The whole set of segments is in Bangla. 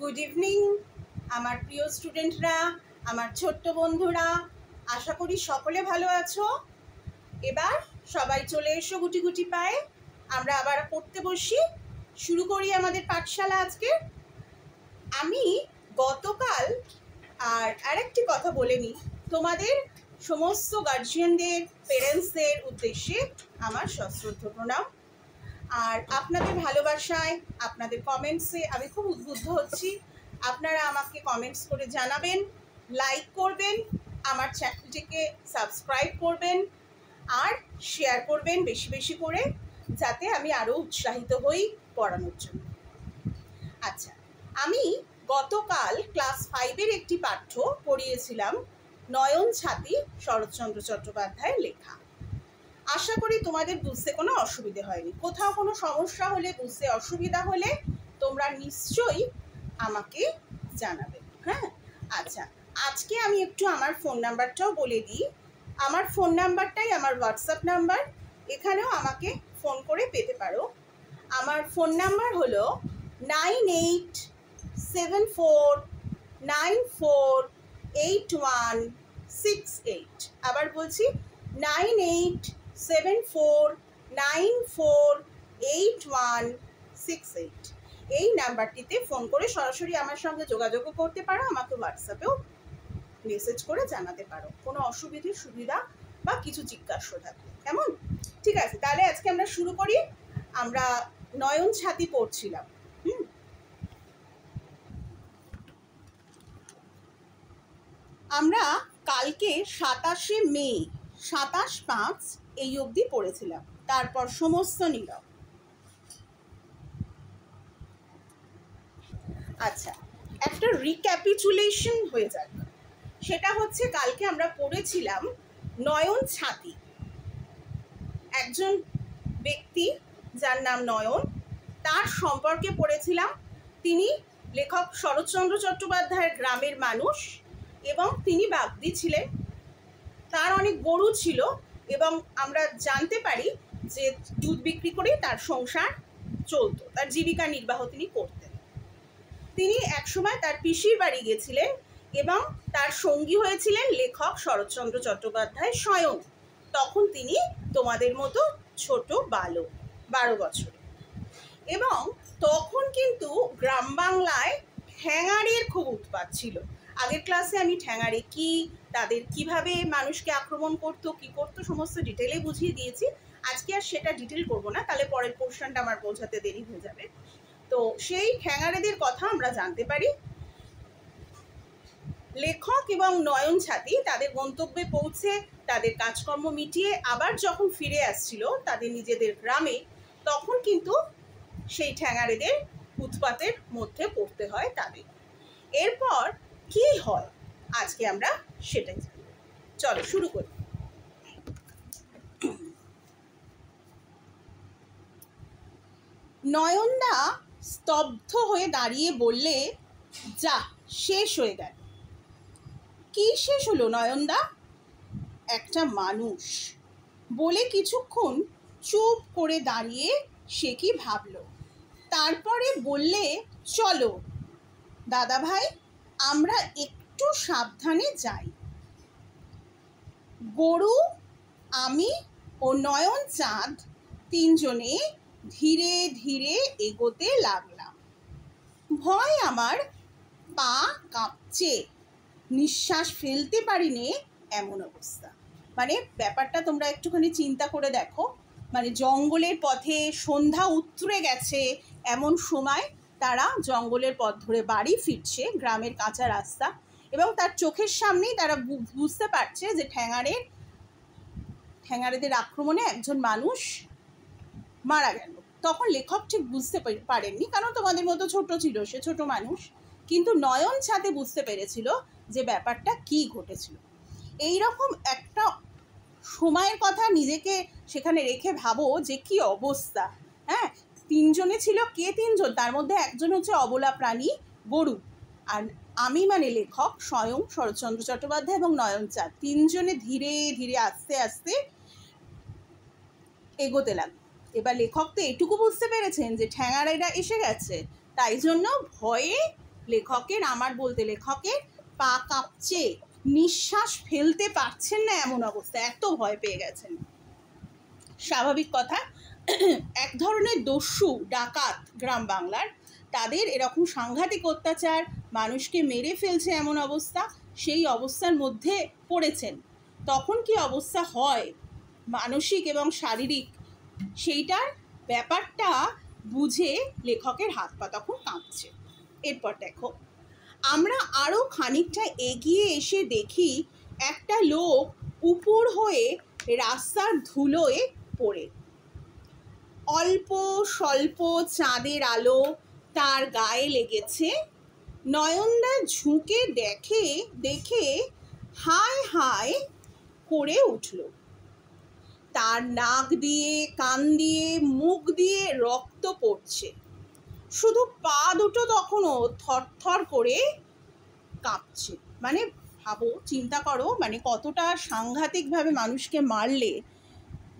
গুড ইভিনিং আমার প্রিয় স্টুডেন্টরা, আমার ছোট্ট বন্ধুরা, আশা করি সকলে ভালো আছো। এবার সবাই চলে এসো গুটি গুটি পায়ে, আমরা আবার পড়তে বসি। শুরু করি আমাদের পাঠশালা আজকে। আমি গতকাল আরেকটি কথা বলে নিই, তোমাদের সমস্ত গার্জিয়ানদের, পেরেন্টসদের উদ্দেশ্যে আমার সশ্রদ্ধ প্রণাম। আর আপনাদের ভালোবাসায়, আপনাদের কমেন্টসে আমি খুব উদ্বুদ্ধ হচ্ছি। আপনারা আমাকে কমেন্টস করে জানাবেন, লাইক করবেন, আমার চ্যানেলটিকে সাবস্ক্রাইব করবেন আর শেয়ার করবেন বেশি বেশি করে, যাতে আমি আরও উৎসাহিত হই পড়ানোর জন্য। আচ্ছা, আমি গতকাল ক্লাস 5-এর একটি পাঠ্য পড়িয়েছিলাম, নয়ন ছাতি, শরৎচন্দ্র চট্টোপাধ্যায়ের লেখা। আশা করি তোমাদের বুঝতে কোনো অসুবিধে হয়নি। কোথাও কোনো সমস্যা হলে, বুঝতে অসুবিধা হলে তোমরা নিশ্চয়ই আমাকে জানাবে। হ্যাঁ, আচ্ছা, আজকে আমি একটু আমার ফোন নাম্বারটাও বলে দিই। আমার ফোন নাম্বারটাই আমার হোয়াটসঅ্যাপ নাম্বার, এখানেও আমাকে ফোন করে পেতে পারো। আমার ফোন নাম্বার হলো 9874948168। আবার বলছি, 9874948168। এই নাম্বারটিতে ফোন করে সরাসরি আমার সঙ্গে যোগাযোগও করতে পারো, আমাকে হোয়াটসঅ্যাপেও মেসেজ করে জানাতে পারো কোনো সুবিধা বা কিছু জিজ্ঞাসা থাকলে। কেমন? ঠিক আছে, তাহলে আজকে আমরা শুরু করি। আমরা নয়ন ছাতি পড়ছিলাম। আমরা কালকে 27শে মে 27-5 এই অবধি পড়েছিলাম, তারপর সমস্ত নীরব। আচ্ছা, একটা রিক্যাপিচুলেশন হয়ে যাক। সেটা হচ্ছে, কালকে আমরা পড়েছিলাম নয়ন ছাতি। একজন ব্যক্তি যার নাম নয়ন, তার সম্পর্কে পড়েছিলাম। তিনি লেখক শরৎচন্দ্র চট্টোপাধ্যায়ের গ্রামের মানুষ এবং তিনি বাগদি ছিলেন। তার অনেক গরু ছিল এবং আমরা জানতে পারি যে দুধ বিক্রি করেই তার সংসার চলত, তার জীবিকা নির্বাহ তিনি করতেন। তিনি একসময় তার পিসির বাড়ি গেছিলেন এবং তার সঙ্গী হয়েছিলেন লেখক শরৎচন্দ্র চট্টোপাধ্যায় স্বয়ং। তখন তিনি তোমাদের মতো ছোট বালক, 12 বছর। এবং তখন কিন্তু গ্রাম বাংলায় ঠ্যাঙাড়ের খুব উৎপাত ছিল। আগের ক্লাসে আমি ঠ্যাঙাড়ে কি, তাদের কিভাবে মানুষকে আক্রমণ করতো, কি করতো, সমস্ত ডিটেলে বুঝিয়ে দিয়েছি। আজকে আর সেটা ডিটেল করবো না, তাহলে পরের পোর্শনটা আমার বোঝাতে দেরি হয়ে যাবে। তো সেই ঠ্যাঙাড়েদের কথা আমরা জানতে পারি। লেখক এবং নয়ন ছাতি তাদের গন্তব্যে পৌঁছে, তাদের কাজকর্ম মিটিয়ে আবার যখন ফিরে আসছিল তাদের নিজেদের গ্রামে, তখন কিন্তু সেই ঠ্যাঙাড়েদের উৎপাতের মধ্যে পড়তে হয় তাদের। এরপর কি হয় আজকে আমরা সেটাই জানব। চলো শুরু করি। নয়নদা স্তব্ধ হয়ে দাঁড়িয়ে বললে, যা, শেষ হয়ে গেল। কি শেষ হলো নয়নদা? একটা মানুষ। বলে কিছুক্ষণ চুপ করে দাঁড়িয়ে সে কি ভাবল। তারপরে বললে, চলো দাদা ভাই, আমরা একটু সাবধানে যাই। গরু, আমি ও নয়ন চাঁদ তিনজনে ধীরে ধীরে এগোতে লাগলাম। ভয় আমার পা কাঁপছে, নিঃশ্বাস ফেলতে পারিনি এমন অবস্থা। মানে ব্যাপারটা তোমরা একটুখানি চিন্তা করে দেখো। মানে জঙ্গলের পথে সন্ধ্যা উতরে গেছে, এমন সময় তারা জঙ্গলের পথ ধরে বাড়ি ফিরছে, গ্রামের কাঁচা রাস্তা, এবং তার চোখের সামনেই তারা বুঝতে পারছে যে ঠ্যাঙাড়েদের আক্রমণে একজন মানুষ মারা গেল। তখন লেখক ঠিক বুঝতে পারেননি, কারণ তোমাদের মতো ছোট ছিল, সে ছোট মানুষ। কিন্তু নয়ন ছাতে বুঝতে পেরেছিল যে ব্যাপারটা কি ঘটেছিল। এই রকম একটা সময়ের কথা নিজেকে সেখানে রেখে ভাবো যে কি অবস্থা। হ্যাঁ, তিনজনে ছিল। কে তিনজন? তার মধ্যে একজন হচ্ছে অবলা প্রাণী, গরু, আর আমি মানে লেখক স্বয়ং শরৎচন্দ্র চট্টোপাধ্যায় এবং নয়ন চাঁদ, তিনজনে ধীরে ধীরে আস্তে আস্তে এগোতে লাগলো। এবার লেখক তো এটুকু বুঝতে পেরেছেন যে ঠ্যাঙাড়েরা এসে গেছে, তাই জন্য ভয়ে লেখকের, আমার বলতে লেখকের পা কাঁপছে, নিঃশ্বাস ফেলতে পারছেন না এমন অবস্থা, এত ভয় পেয়ে গেছেন। স্বাভাবিক কথা, এক ধরনের দস্যু ডাকাত গ্রাম বাংলার, তাদের এরকম সাংঘাতিক অত্যাচার, মানুষকে মেরে ফেলছে এমন অবস্থা, সেই অবস্থার মধ্যে পড়েছেন। তখন কি অবস্থা হয় মানসিক এবং শারীরিক, সেইটার ব্যাপারটা বুঝে লেখকের হাত পা তখন কাঁপছে। এরপর দেখো, আমরা আরও খানিকটা এগিয়ে এসে দেখি একটা লোক উপর হয়ে রাস্তার ধুলোয় পড়ে। অল্প স্বল্প চাঁদের আলো তার গায়ে লেগেছে। নয়নদা ঝুঁকে দেখে হায় হায় করে উঠল। তার নাক দিয়ে, কান দিয়ে, মুখ দিয়ে রক্ত পড়ছে। শুধু পা দুটো তখনও থরথর করে কাঁপছে। মানে ভাবো, চিন্তা করো, মানে কতটা সাংঘাতিকভাবে মানুষকে মারলে,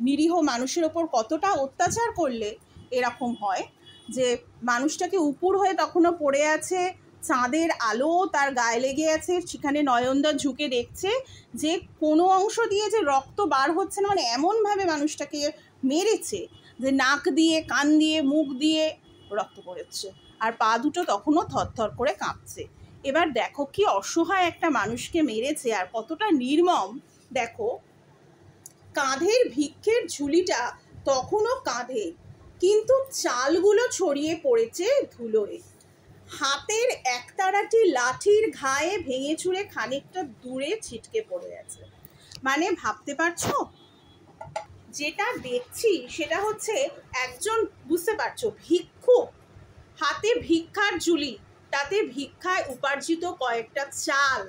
নিরীহ মানুষের ওপর কতটা অত্যাচার করলে এরকম হয় যে মানুষটাকে উপুর হয়ে তখনও পড়ে আছে, চাঁদের আলো তার গায়ে লেগে আছে, সেখানে নয়নদা ঝুঁকে দেখছে যে কোনো অংশ দিয়ে যে রক্ত বার হচ্ছে না, মানে এমনভাবে মানুষটাকে মেরেছে যে নাক দিয়ে, কান দিয়ে, মুখ দিয়ে রক্ত পড়েছে, আর পা দুটো তখনও থরথর করে কাঁপছে। এবার দেখো কি অসহায় একটা মানুষকে মেরেছে আর কতটা নির্মম। দেখো, কাঁধের ভিক্ষের ঝুলিটা তখনও কাঁধে, কিন্তু চালগুলো ছড়িয়ে পড়েছে ধুলোয়। হাতের একতারাটি লাঠির ঘায়ে ভেঙে চুরে খানিকটা দূরে ছিটকে পড়ে আছে। মানে ভাবতে পারছো, যেটা দেখছি সেটা হচ্ছে একজন, বুঝতে পারছো, ভিক্ষুক, হাতে ভিক্ষার ঝুলি, তাতে ভিক্ষায় উপার্জিত কয়েকটা চাল,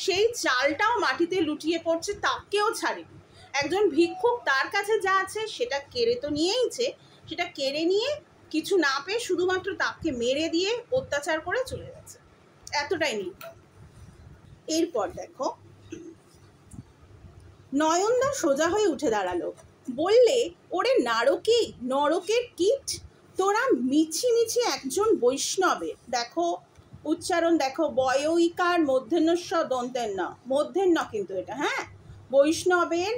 সেই চালটাও মাটিতে লুটিয়ে পড়ছে, তাকেও ছাড়েনি। একজন ভিক্ষুক, তার কাছে যা আছে সেটা কেড়ে তো নিয়েইছে, সেটা কেড়ে নিয়ে কিছু না পেয়ে শুধুমাত্র তাকে মেরে দিয়ে অত্যাচার করে চলে গেছে, এতটাই নেই। এরপর দেখো, নয়নদা সোজা হয়ে উঠে দাঁড়ালো, বললে, ওরে নারকী, নরকের কীট, তোরা মিছি মিছি একজন বৈষ্ণবের, দেখো উচ্চারণ দেখো, বয়ইকার মধ্যেন্নস্ব দন্তের ন, মধ্যেন্ন কিন্তু এটা, হ্যাঁ, বৈষ্ণবের,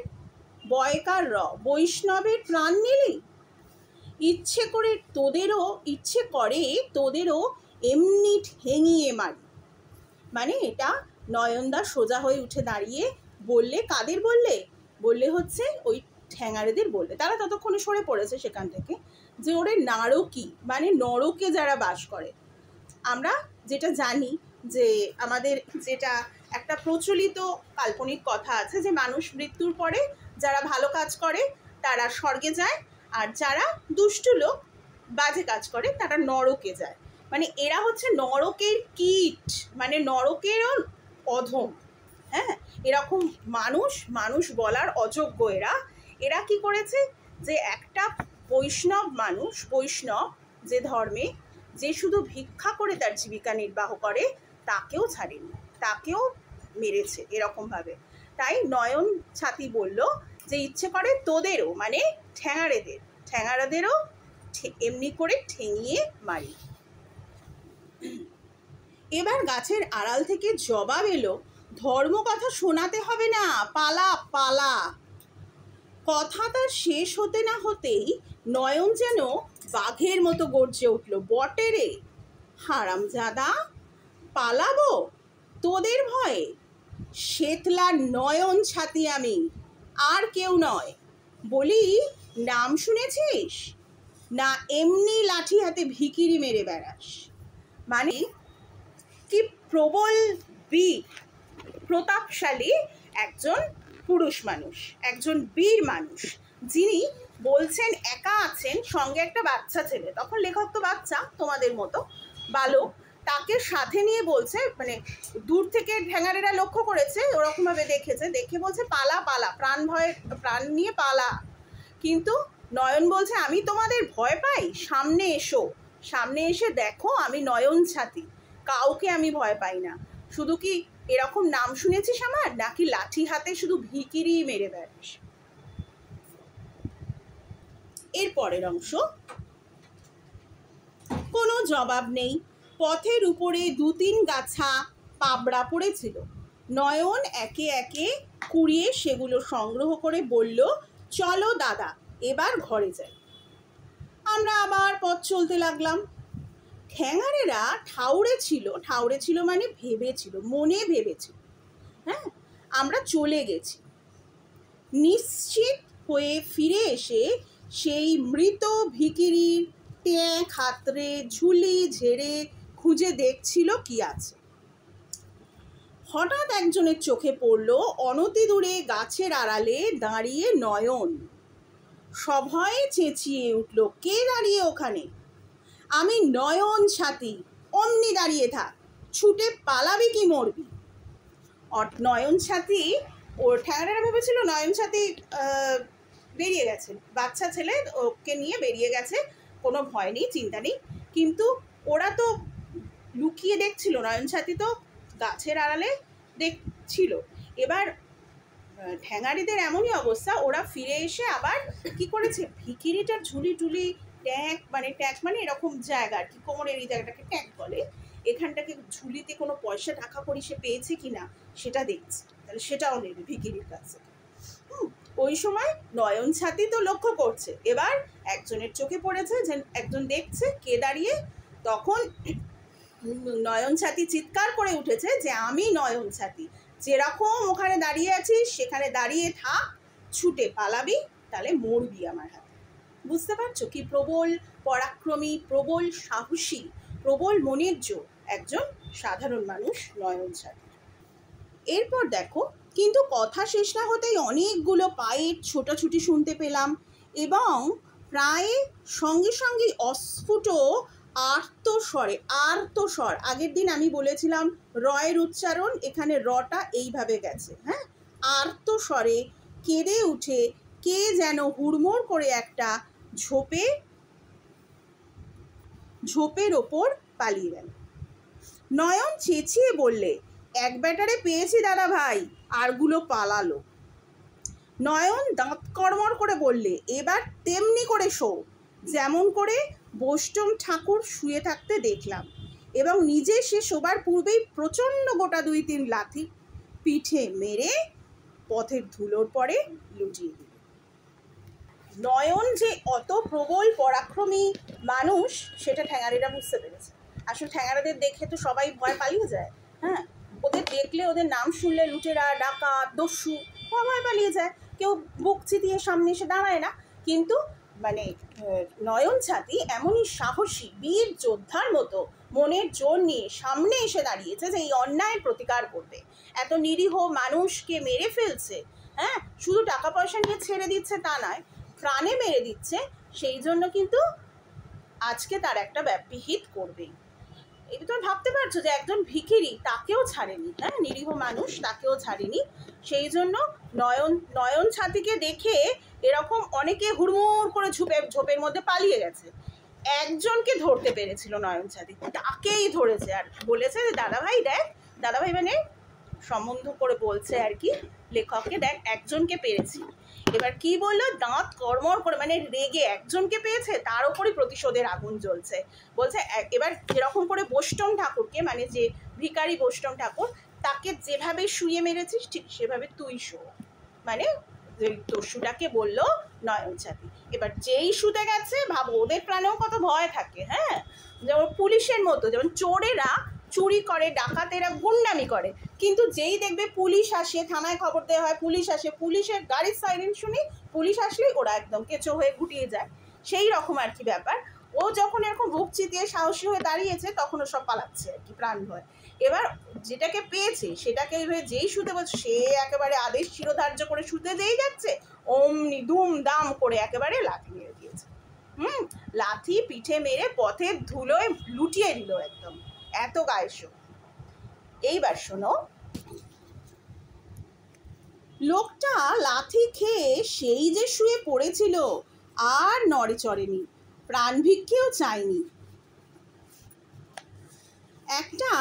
বয়কার র, বৈষ্ণবের প্রাণ নিলি, ইচ্ছে করে তোদেরও এমনি ঠেঙিয়ে মারি। মানে এটা নয়নদা সোজা হয়ে উঠে দাঁড়িয়ে বললে, কাদের বললে? বললে হচ্ছে ওই ঠ্যাঙাড়েদের বললে, তারা ততক্ষণে সরে পড়েছে সেখান থেকে, যে ওরে নারকী, মানে নরকে যারা বাস করে। আমরা যেটা জানি যে আমাদের যেটা একটা প্রচলিত কাল্পনিক কথা আছে যে মানুষ মৃত্যুর পরে যারা ভালো কাজ করে তারা স্বর্গে যায়, আর যারা দুষ্টু লোক, বাজে কাজ করে, তারা নরকে যায়। মানে এরা হচ্ছে নরকের কীট, মানে নরকেরও অধম। হ্যাঁ, এরকম মানুষ বলার অযোগ্য এরা কি করেছে, যে একটা বৈষ্ণব মানুষ, বৈষ্ণব যে ধর্মে, যে শুধু ভিক্ষা করে তার জীবিকা নির্বাহ করে, তাকেও ছাড়েনি, তাকেও মেরেছে এরকমভাবে। তাই নয়ন ছাতি বলল যে ইচ্ছে করে তোদেরও, মানে ঠ্যাঙাড়েদেরও এমনি করে ঠেঙিয়ে মারি। এবার গাছের আড়াল থেকে জবাব এলো, ধর্ম কথা শোনাতে হবে না, পালা পালা। কথা তার শেষ হতে না হতেই নয়ন যেন বাঘের মতো গর্জে উঠল, বটে রে হারামজাদা, পালাবো তোদের ভয়ে? শেতলার নয়ন ছাতি আমি, আর কেউ নয়। বলি, নাম শুনেছিস না এমনি লাঠি হাতে ভিখিরি মেরে বেড়াস? মানে কি প্রবল বীর, প্রতাপশালী একজন পুরুষ মানুষ, একজন বীর মানুষ, যিনি বলছেন, একা আছেন, সঙ্গে একটা বাচ্চা ছেলে, তখন লেখক তো বাচ্চা, তোমাদের মতো বালক, তাকে সাথে নিয়ে বলছে, মানে দূর থেকে ঠ্যাঙাড়েরা লক্ষ্য করেছে, ওরকমভাবে দেখেছে, দেখে বলছে পালা পালা, প্রাণ নিয়ে পালা। কিন্তু নয়ন বলছে, আমি তোমাদের ভয় পাই? সামনে এসো, সামনে এসে দেখো, আমি নয়ন ছাতি, কাউকে আমি ভয় পাই না। শুধু কি এরকম নাম শুনেছিস আমার, নাকি লাঠি হাতে শুধু ভিখিরি মেরে বেড়াস? এর পরের অংশ, কোনো জবাব নেই। পথের উপরে 2-3 গাছা পাবড়া পড়েছিল। নয়ন একে একে কুড়িয়ে সেগুলো সংগ্রহ করে বলল, চলো দাদা, এবার ঘরে যাই। আমরা আবার পথ চলতে লাগলাম। ঠ্যাঙারেরা ঠাউরে ছিল মানে ভেবেছিল, মনে ভেবেছিল, হ্যাঁ আমরা চলে গেছি। নিশ্চিত হয়ে ফিরে এসে সেই মৃত ভিখিরির ট্যাঁক হাতড়ে ঝুলি ঝেড়ে খুঁজে দেখছিল কি আছে। হঠাৎ একজনের চোখে পড়ল অনতি দূরে গাছের আড়ালে দাঁড়িয়ে নয়ন। সবাই চেঁচিয়ে উঠল, কে দাঁড়িয়ে ওখানে? আমি নয়ন ছাতি, অমনি দাঁড়িয়ে থাক, ছুটে পালাবি কি মরবি? নয়ন ছাতি, ওর ঠ্যাংরারা ভেবেছিল নয়ন ছাতি বেরিয়ে গেছে, বাচ্চা ছেলে ওকে নিয়ে বেরিয়ে গেছে, কোনো ভয় নেই, চিন্তা নেই। কিন্তু ওরা তো লুকিয়ে দেখছিল, নয়ন ছাতি তো গাছের আড়ালে দেখছিল। এবার ঠ্যাঙারিদের এমনই অবস্থা, ওরা ফিরে এসে আবার কি করেছে, ভিখিরিটার ঝুলি টুলি ট্যাঁক মানে এরকম জায়গা আর কি, কোমরের এই জায়গাটাকে ট্যাঁক বলে, এখানটাকে ঝুলিতে কোনো পয়সা টাকা করি সে পেয়েছে কিনা সেটা দেখছে, তাহলে সেটাও নেবে ভিখিরির কাছে। ওই সময় নয়ন ছাতি তো লক্ষ্য করছে, এবার একজনের চোখে পড়েছে যে একজন দেখছে কে দাঁড়িয়ে। তখন নয়ন ছাতি চিৎকার করে উঠেছে যে আমি নয়ন ছাতি, যেরকম ওখানে দাঁড়িয়ে আছিস সেখানে দাঁড়িয়ে থাক, ছুটে পালাবি তাহলে মরবি আমার হাতে। বুঝতে পারছো কি প্রবল পরাক্রমী, প্রবল সাহসী, প্রবল মনের জোর একজন সাধারণ মানুষ নয়ন ছাতি। এরপর দেখো, কিন্তু কথা শেষ না হতেই অনেকগুলো পায়ের ছোটাছুটি শুনতে পেলাম এবং প্রায় সঙ্গে সঙ্গে অস্ফুট আর্তস্বর। আগের দিন আমি বলেছিলাম রয়ের উচ্চারণ, এখানে রটা এইভাবে গেছে, হ্যাঁ, আর্তস্বরে কেঁদে উঠে কে যেন হুড়মুড় করে একটা ঝোপের ওপর পালিয়ে গেল। নয়ন চেঁচিয়ে বললে, এক ব্যাটারে পেয়েছি দাদা ভাই, আরগুলো পালালো। নয়ন দাঁত কড়মড় করে বললে, এবার তেমনি করে শো, যেমন করে বৈষ্ণব ঠাকুর শুয়ে থাকতে দেখলাম, এবং নিজে সে শোবার পূর্বেই প্রচণ্ড গোটা 2-3 লাথি পিঠে মেরে পথের ধুলোর পরে লুটিয়ে দিল। নয়ন যে অত প্রবল পরাক্রমী মানুষ সেটা ঠ্যাঙারিরা বুঝতে পেরেছে। আসলে ঠ্যাঙারাদের দেখে তো সবাই ভয় পালিয়ে যায়, হ্যাঁ, ওদের দেখলে, ওদের নাম শুনলে লুটেরা, ডাকাত, দস্যু ভয় পালিয়ে যায়, কেউ বুক চিতিয়ে সামনে এসে দাঁড়ায় না। কিন্তু মানে নয়ন ছাতি এমনই সাহসী বীর যোদ্ধার মতো মনের জোর নিয়ে সামনে এসে দাঁড়িয়েছে যে এই অন্যায়ের প্রতিকার করবে। এত নিরীহ মানুষকে মেরে ফেলছে, হ্যাঁ, শুধু টাকা পয়সা নিয়ে ছেড়ে দিচ্ছে তা নয়, প্রাণে মেরে দিচ্ছে, সেই জন্য কিন্তু আজকে তার একটা বিহিত করবেই। এটা তো ভাবতে পারছো যে একজন ভিখিরি, তাকেও ছাড়েনি, হ্যাঁ, নিরীহ মানুষ, তাকেও ছাড়েনি। সেই জন্য নয়ন ছাতিকে দেখে এরকম অনেকে হুড়মুড় করে ঝোপের মধ্যে পালিয়ে গেছে। একজনকে ধরতে পেরেছিল নয়ন ছাতি, তাকেই ধরেছে আর বলেছে যে দাদাভাই দেখ, দাদাভাই মানে সম্বন্ধ করে বলছে আর কি লেখককে, দেখ একজনকে পেরেছি। এবার কি বললো, দাঁত কড়মড় করে, মানে রেগে একজনকে পেয়েছে, তার ওপরই প্রতিশোধের আগুন জ্বলছে। বলছে এবার যেরকম করে বৈষ্ণব ঠাকুরকে, মানে যে ভিখারি বৈষ্ণব ঠাকুর, তাকে যেভাবে শুয়ে মেরেছিস ঠিক সেভাবে তুই শো, মানে দস্যুটাকে বললো নয়ন ছাতি। এবার যেই শুতে গেছে, ভাবো ওদের প্রাণেও কত ভয় থাকে, হ্যাঁ, যেমন পুলিশের মতো, যেমন চোরেরা চুরি করে, ডাকাতেরা গুন্ডামি করে, কিন্তু যেই দেখবে পুলিশ আসে, থানায় খবর দেওয়া হয়, পুলিশ আসে, পুলিশের গাড়ির সাইরেন শুনি, পুলিশ আসলেই ওরা একদম কেঁচো হয়ে গুটিয়ে যায়। সেই রকম আর কি ব্যাপার। ও যখন এরকম বুক চিতিয়ে সাহসী হয়ে দাঁড়িয়েছে তখন ও সব পালাচ্ছে আর কি প্রাণ ভয়। এবার যেটাকে পেয়েছে সেটাকে যেই শুতে বলছে, সে একেবারে আদেশ শিরোধার্য করে শুতে যেই যাচ্ছে, অমনি দুম দাম করে একেবারে লাথি মেরে দিয়েছে। লাথি পিঠে মেরে পথের ধুলোয় লুটিয়ে দিল একদম, এত গায়েস। এইবার শোনো, লোকটা লাথি খেয়ে সেই যে শুয়ে পড়েছিল আর নড়ে চড়েনি, প্রাণ ভিক্ষেও চায়নি, একটা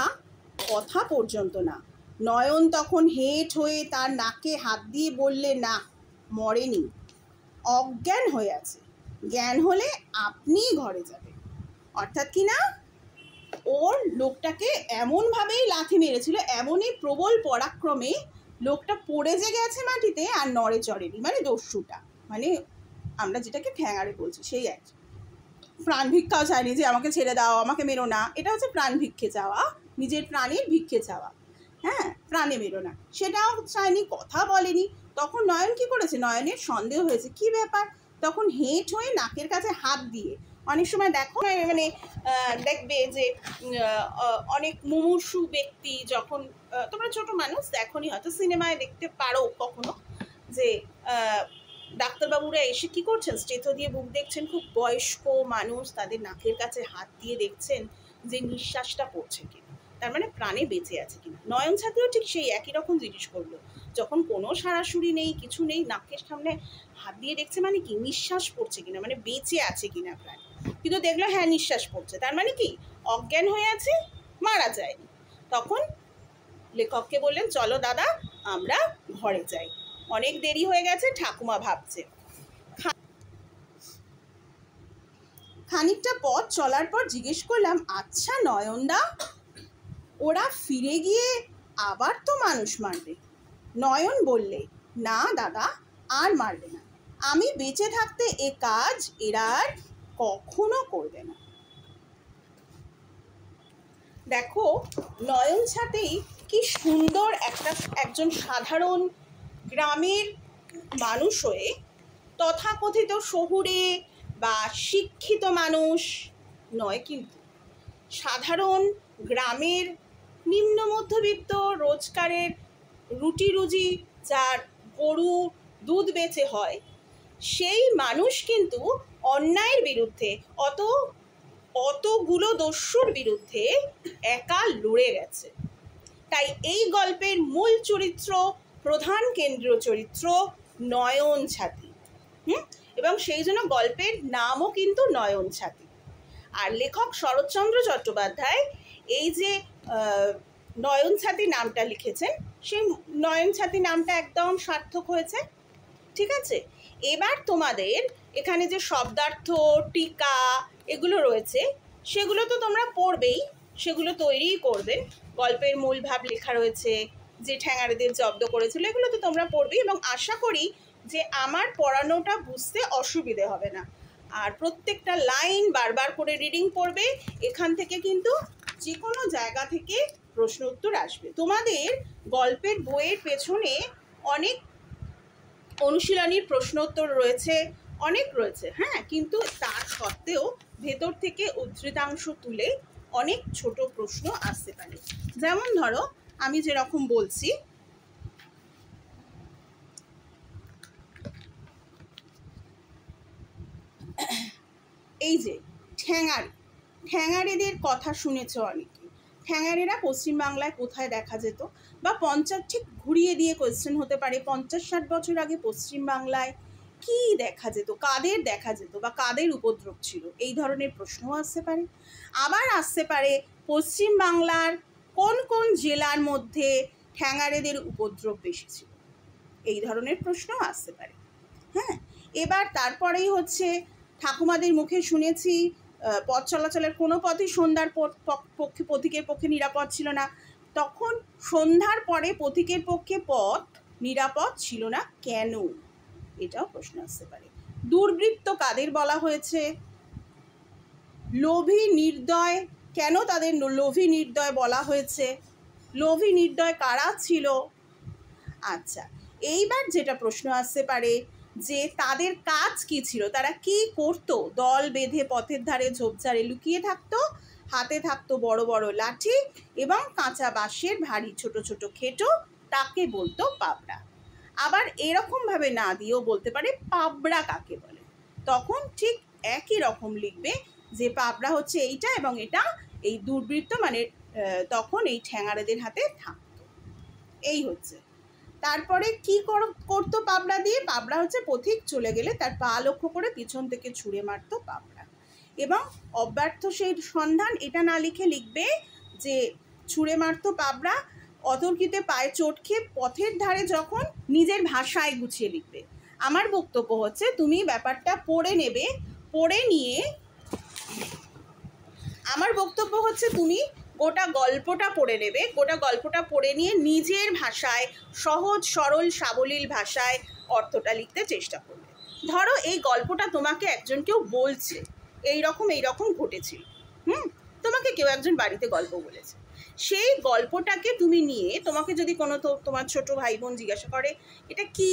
কথা পর্যন্ত না। নয়ন তখন হেঁট হয়ে তার নাকে হাত দিয়ে বললে, না, মরেনি, অজ্ঞান হয়ে আছে, জ্ঞান হলে আপনিই ঘরে যাবেন। অর্থাৎ কি না, ওর লোকটাকে এমনভাবেই লাথি মেরেছিল, এমনই প্রবল পরাক্রমে লোকটা পড়ে যে গেছে মাটিতে আর নড়ে চড়েনি, মানে দস্যুটা, মানে আমরা যেটাকে ঠ্যাঙাড়ে বলছি সেই এক। প্রাণ ভিক্ষাও চায়নি যে আমাকে ছেড়ে দাও, আমাকে মেরো না, এটা হচ্ছে প্রাণ ভিক্ষে চাওয়া, নিজের প্রাণের ভিক্ষে চাওয়া, হ্যাঁ, প্রাণে মেরো না সেটাও চায়নি, কথা বলেনি। তখন নয়ন কি করেছে, নয়নের সন্দেহ হয়েছে কি ব্যাপার, তখন হেঁট হয়ে নাকের কাছে হাত দিয়ে, অনেক সময় দেখো মানে দেখবে যে অনেক মুমূর্ষু ব্যক্তি যখন, তোমরা ছোট মানুষ দেখোনি হয়তো, সিনেমায় দেখতে পারো কখনো, যে ডাক্তারবাবুরা এসে কি করছেন, স্টেথো দিয়ে বুক দেখছেন, খুব বয়স্ক মানুষ, তাদের নাকের কাছে হাত দিয়ে দেখছেন যে নিঃশ্বাসটা পড়ছে কিনা, তার মানে প্রাণে বেঁচে আছে কিনা। নয়ন ছাতিও ঠিক সেই একই রকম জিনিস করলো, যখন কোনো সারাসুরি নেই, কিছু নেই, নাকের সামনে হাত দিয়ে দেখছে, মানে কি নিঃশ্বাস পড়ছে কিনা, মানে বেঁচে আছে কিনা প্রাণ, কিন্তু দেখলো হ্যাঁ নিঃশ্বাস পড়ছে, তার মানে কি অজ্ঞান হয়ে আছে, মারা যায়নি। তখন লেখককে বললেন চলো দাদা আমরা ঘরে যাই, অনেক দেরি হয়ে গেছে, ঠাকুমা ভাবছে। খানিকটা পথ চলার পর জিজ্ঞেস করলাম, আচ্ছা নয়নদা, ওরা ফিরে গিয়ে আবার তো মানুষ মারবে? নয়ন বললে, না দাদা, আর মারবে না, আমি বেঁচে থাকতে এ কাজ এরা আর কখনো করবে না। দেখো নয়ন ছাতি কি সুন্দর একজন সাধারণ গ্রামের মানুষ হয়ে তথাকথিত শহুরে বা শিক্ষিত মানুষ নয়, কিন্তু সাধারণ গ্রামের নিম্ন মধ্যবিত্ত রোজগারের রুটি রুজি যার গরু দুধ বেচে হয়, সেই মানুষ কিন্তু অন্যায়ের বিরুদ্ধে অতগুলো দস্যুর বিরুদ্ধে একা লড়ে গেছে। তাই এই গল্পের মূল চরিত্র, প্রধান কেন্দ্রীয় চরিত্র নয়ন ছাতি, এবং সেই জন্য গল্পের নামও কিন্তু নয়ন ছাতি। আর লেখক শরৎচন্দ্র চট্টোপাধ্যায় এই যে নয়ন ছাতি নামটা লিখেছেন, সেই নয়ন ছাতি নামটা একদম সার্থক হয়েছে, ঠিক আছে। এবার তোমাদের এখানে যে শব্দার্থ, টিকা এগুলো রয়েছে, সেগুলো তো তোমরা পড়বেই, সেগুলো তৈরিই করবে, গল্পের মূল ভাব লেখা রয়েছে, যে ঠ্যাঙাড়েদের জব্দ করেছিল, এগুলো তো তোমরা পড়বেই, এবং আশা করি যে আমার পড়ানোটা বুঝতে অসুবিধে হবে না। আর প্রত্যেকটা লাইন বারবার করে রিডিং পড়বে, এখান থেকে কিন্তু যে কোনো জায়গা থেকে প্রশ্ন উত্তর আসবে। তোমাদের গল্পের বইয়ের পেছনে অনেক অনুশীলনীর প্রশ্ন উত্তর রয়েছে, অনেক রয়েছে, হ্যাঁ, কিন্তু তার সত্ত্বেও ভেতর থেকে উদ্ধৃতাংশ তুলে অনেক ছোট প্রশ্ন আসতে পারে। যেমন ধরো আমি যেরকম বলছি, এই যে ঠ্যাঙাড়েদের কথা শুনেছ অনেকে, ঠ্যাঙাড়েরা পশ্চিমবাংলায় কোথায় দেখা যেত, বা ঠিক ঘুরিয়ে দিয়ে কোয়েশ্চেন হতে পারে, 50-60 বছর আগে পশ্চিমবাংলায় কি দেখা যেত, কাদের দেখা যেত, বা কাদের উপদ্রব ছিল, এই ধরনের প্রশ্নও আসতে পারে। আবার আসতে পারে পশ্চিমবাংলার কোন কোন জেলার মধ্যে ঠ্যাঙাড়েদের উপদ্রব বেশি ছিল, এই ধরনের প্রশ্নও আসতে পারে। হ্যাঁ, এবার তারপরেই হচ্ছে ঠাকুমাদের মুখে শুনেছি পথ চলাচলের কোনো পথই সন্ধ্যার পথিকের পক্ষে নিরাপদ ছিল না, তখন সন্ধ্যার পরে পথিকের পক্ষে পথ নিরাপদ ছিল না কেন, এটাও প্রশ্ন আসতে পারে। দুর্বৃত্ত কাদের বলা হয়েছে, লোভী নির্দয় কেন তাদের লোভী নির্দয় বলা হয়েছে, লোভী নির্দয় কারা ছিল। আচ্ছা, এইবার যেটা প্রশ্ন আসতে পারে যে তাদের কাজ কি ছিল, তারা কি করতো, দল বেঁধে পথের ধারে ঝোপঝাড়ে লুকিয়ে থাকতো, হাতে থাকতো বড় বড় লাঠি এবং কাঁচা বাঁশের ভারী ছোট ছোট খেটো, তাকে বলতো পাবড়া। আবার এরকমভাবে না দিয়েও বলতে পারে পাবড়া কাকে বলে, তখন ঠিক একই রকম লিখবে যে পাবড়া হচ্ছে এইটা, এবং এটা এই দুর্বৃত্ত মানে তখন এই ঠ্যাঙাড়েদের হাতে থাকতো, এই হচ্ছে। তারপরে কি করতো পাবড়া দিয়ে, পাবড়া হচ্ছে পথিক চলে গেলে তার পা লক্ষ্য করে পিছন থেকে ছুঁড়ে মারতো পাবড়া, এবং অব্যর্থ সেই সন্ধান এটা না লিখে লিখবে যে ছুঁড়ে মারতো পাবড়া, অতর্কিতে পায়ে চোট খেয়ে পথের ধারে যখন, নিজের ভাষায় গুছিয়ে লিখবে। আমার বক্তব্য হচ্ছে তুমি ব্যাপারটা পড়ে নেবে, পড়ে নিয়ে আমার বক্তব্য হচ্ছে তুমি গোটা গল্পটা পড়ে নেবে, গোটা গল্পটা পড়ে নিয়ে নিজের ভাষায় সহজ সরল সাবলীল ভাষায় অর্থটা লিখতে চেষ্টা করবে। ধরো এই গল্পটা তোমাকে একজন কেউ বলছে, এই রকম ঘটেছিল, তোমাকে কেউ একজন বাড়িতে গল্প বলেছে, সেই গল্পটাকে তুমি নিয়ে তোমাকে যদি কোনো তোমার ছোট ভাই বোন জিজ্ঞাসা করে এটা কি,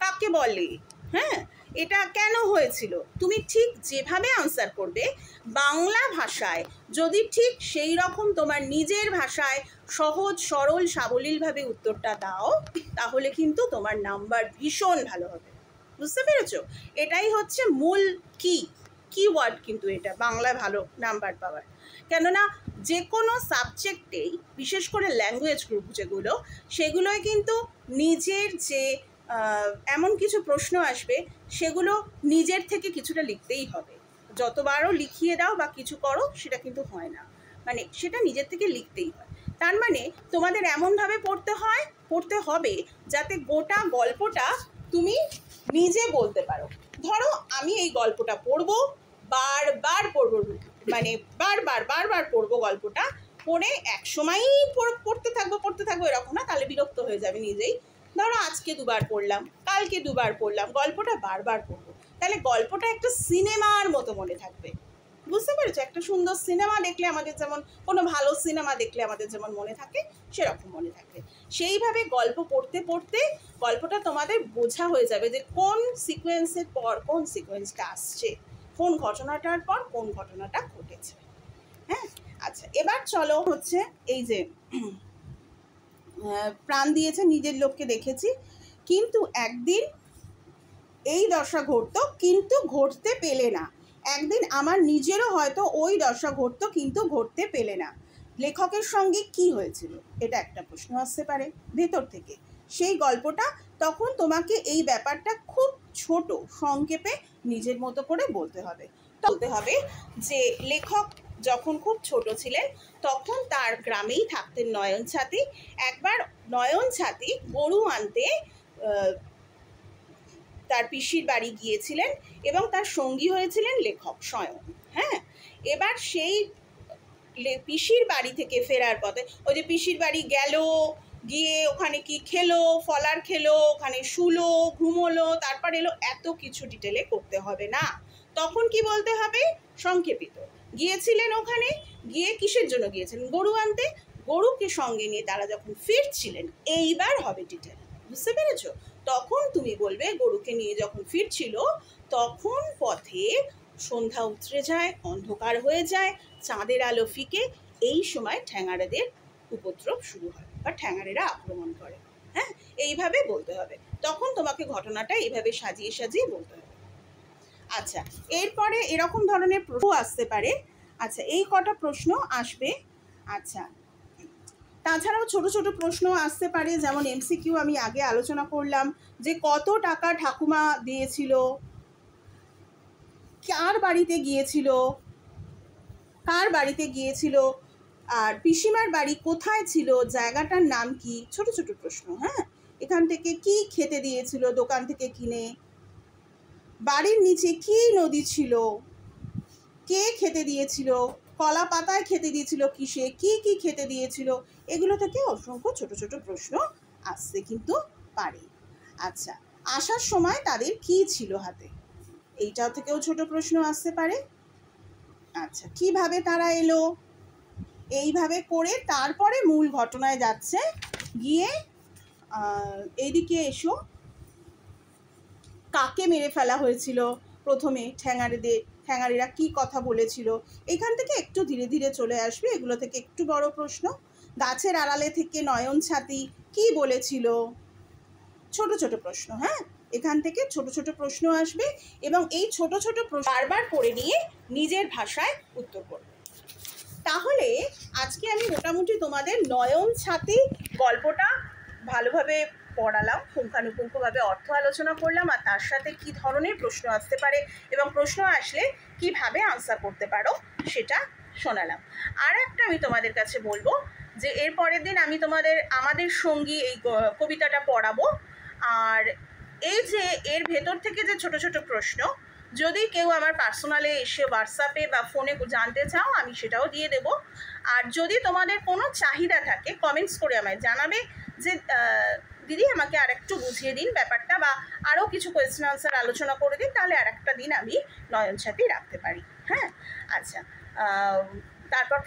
কাকে বলে, হ্যাঁ, এটা কেন হয়েছিল, তুমি ঠিক যেভাবে আনসার করবে বাংলা ভাষায়, যদি ঠিক সেই রকম তোমার নিজের ভাষায় সহজ সরল সাবলীলভাবে উত্তরটা দাও, তাহলে কিন্তু তোমার নাম্বার ভীষণ ভালো হবে। বুঝতে পেরেছো? এটাই হচ্ছে মূল কিওয়ার্ড কিন্তু এটা বাংলায় ভালো নাম্বার পাওয়ার। কেননা যে কোনো সাবজেক্টেই, বিশেষ করে ল্যাঙ্গুয়েজ গ্রুপ যেগুলো, সেগুলোয় কিন্তু নিজের যে এমন কিছু প্রশ্ন আসবে সেগুলো নিজের থেকে কিছুটা লিখতেই হবে। যতবারও লিখিয়ে দাও বা কিছু করো সেটা কিন্তু হয় না, মানে সেটা নিজের থেকে লিখতেই হয়। তার মানে তোমাদের এমনভাবে পড়তে হবে যাতে গোটা গল্পটা তুমি নিজে বলতে পারো। ধরো আমি এই গল্পটা পড়বো, বারবার পড়বো, মানে বারবার পড়বো গল্পটা, পড়ে এক সময়ই পড়তে থাকবো এরকম না, তাহলে বিরক্ত হয়ে যাবে নিজেই। ধরো আজকে 2 বার পড়লাম, কালকে 2 বার পড়লাম, গল্পটা বারবার পড়বো, তাহলে গল্পটা একটা সিনেমার মতো মনে থাকবে। বুঝতে পেরেছো? একটা সুন্দর সিনেমা দেখলে আমাদের যেমন, কোনো ভালো সিনেমা দেখলে আমাদের যেমন মনে থাকে, সেরকম মনে থাকবে। সেইভাবে গল্প পড়তে পড়তে গল্পটা তোমাদের বোঝা হয়ে যাবে যে কোন সিকোয়েন্সের পর কোন সিকোয়েন্সটা আসছে, কোন ঘটনাটার পর কোন ঘটনাটা ঘটেছে। হ্যাঁ, আচ্ছা, এবার চলো হচ্ছে এই যে প্রাণ দিয়েছে নিজের লোককে দেখেছি, কিন্তু একদিন এই দশা ঘটতো কিন্তু ঘটতে পেলে না, একদিন আমার নিজেরও হয়তো ওই দশা ঘটতো কিন্তু ঘটতে পেলে না, লেখকের সঙ্গে কি হয়েছিল, এটা একটা প্রশ্ন আসতে পারে ভেতর থেকে। সেই গল্পটা তখন তোমাকে এই ব্যাপারটা খুব ছোট সংক্ষেপে নিজের মতো করে বলতে হবে যে লেখক যখন খুব ছোট ছিলেন তখন তার গ্রামেই থাকতেন নয়ন ছাতি। একবার নয়ন ছাতি গরু আনতে তার পিসির বাড়ি গিয়েছিলেন এবং তার সঙ্গী হয়েছিলেন লেখক স্বয়ং। হ্যাঁ, এবার সেই পিসির বাড়ি থেকে ফেরার পথে, ওই যে পিসির বাড়ি গেল, গিয়ে ওখানে কি খেলো, ফলার খেলো, ওখানে শুলো, ঘুমোলো, তারপর এলো, এত কিছু ডিটেলে করতে হবে না, তখন কি বলতে হবে সংক্ষেপিত। গিয়েছিলেন ওখানে, গিয়ে কিসের জন্য গিয়েছিলেন, গরু আনতে, গরুকে সঙ্গে নিয়ে তারা যখন ফিরছিলেন, এইবার হবে ডিটেল। বুঝতে পেরেছো? তখন তুমি বলবে গরুকে নিয়ে যখন ফিরছিল তখন পথে সন্ধ্যা উতরে যায়, অন্ধকার হয়ে যায়, চাঁদের আলো ফিকে, এই সময় ঠ্যাঙাড়েদের উপদ্রব শুরু হয় বা ঠ্যাঙাড়েরা আক্রমণ করে। হ্যাঁ, এইভাবে বলতে হবে, তখন তোমাকে ঘটনাটা এইভাবে সাজিয়ে বলতে হবে। আচ্ছা, এরপরে এরকম ধরনের প্রশ্ন আসতে পারে। আচ্ছা, এই কটা প্রশ্ন আসবে। আচ্ছা, তাছাড়াও ছোট ছোট প্রশ্ন আসতে পারে, যেমন এমসিকিউ আমি আগে আলোচনা করলাম যে কত টাকা ঠাকুমা দিয়েছিল, কার বাড়িতে গিয়েছিল, আর পিসিমার বাড়ি কোথায় ছিল, জায়গাটার নাম কি, ছোট ছোট প্রশ্ন। হ্যাঁ, এখান থেকে কি খেতে দিয়েছিল দোকান থেকে কিনে, বাড়ির নিচে কি নদী ছিল, কে খেতে দিয়েছিল, কলা পাতায় খেতে দিয়েছিল কিসে, কি কি খেতে দিয়েছিল, এগুলো থেকে অসংখ্য ছোট ছোট প্রশ্ন আসতে কিন্তু পারে। আচ্ছা, আসার সময় তাদের কি ছিল হাতে, এইটাও থেকেও ছোট প্রশ্ন আসতে পারে। আচ্ছা, কিভাবে তারা এলো, এইভাবে করে তারপরে মূল ঘটনায় যাচ্ছে, গিয়ে এইদিকে এসো, কাকে মেরে ফেলা হয়েছিল প্রথমে, ঠ্যাঙাড়েরা কি কথা বলেছিল, এখান থেকে একটু ধীরে ধীরে চলে আসবে, এগুলো থেকে একটু বড় প্রশ্ন। গাছের আড়ালে থেকে নয়ন ছাতি কি বলেছিল, ছোট ছোট প্রশ্ন। হ্যাঁ, এখান থেকে ছোট ছোট প্রশ্ন আসবে এবং এই ছোট ছোট প্রশ্ন বারবার পড়ে নিয়ে নিজের ভাষায় উত্তর করবে। তাহলে আজকে আমি মোটামুটি তোমাদের নয়ন ছাতি গল্পটা ভালোভাবে পড়ালাম, পুঙ্খানুপুঙ্খভাবে অর্থ আলোচনা করলাম, আর তার সাথে কি ধরনের প্রশ্ন আসতে পারে এবং প্রশ্ন আসলে কিভাবে আনসার করতে পারো সেটা শোনালাম। আর একটা আমি তোমাদের কাছে বলবো যে এর পরের দিন আমি আমাদের সঙ্গী এই কবিতাটা পড়াবো, আর এই যে এর ভেতর থেকে যে ছোট ছোট প্রশ্ন, যদি কেউ আমার পার্সোনালে এসে হোয়াটসঅ্যাপে বা ফোনে জানতে চাও আমি সেটাও দিয়ে দেবো। আর যদি তোমাদের কোনো চাহিদা থাকে কমেন্টস করে আমায় জানাবে যে দিদি আমাকে আর একটু বুঝিয়ে দিন ব্যাপারটা, বা আরও কিছু কোয়েশ্চেন আনসার আলোচনা করে দিন, তাহলে আর একটা দিন আমি নয়ন সাথী রাখতে পারি। হ্যাঁ, আচ্ছা, তারপর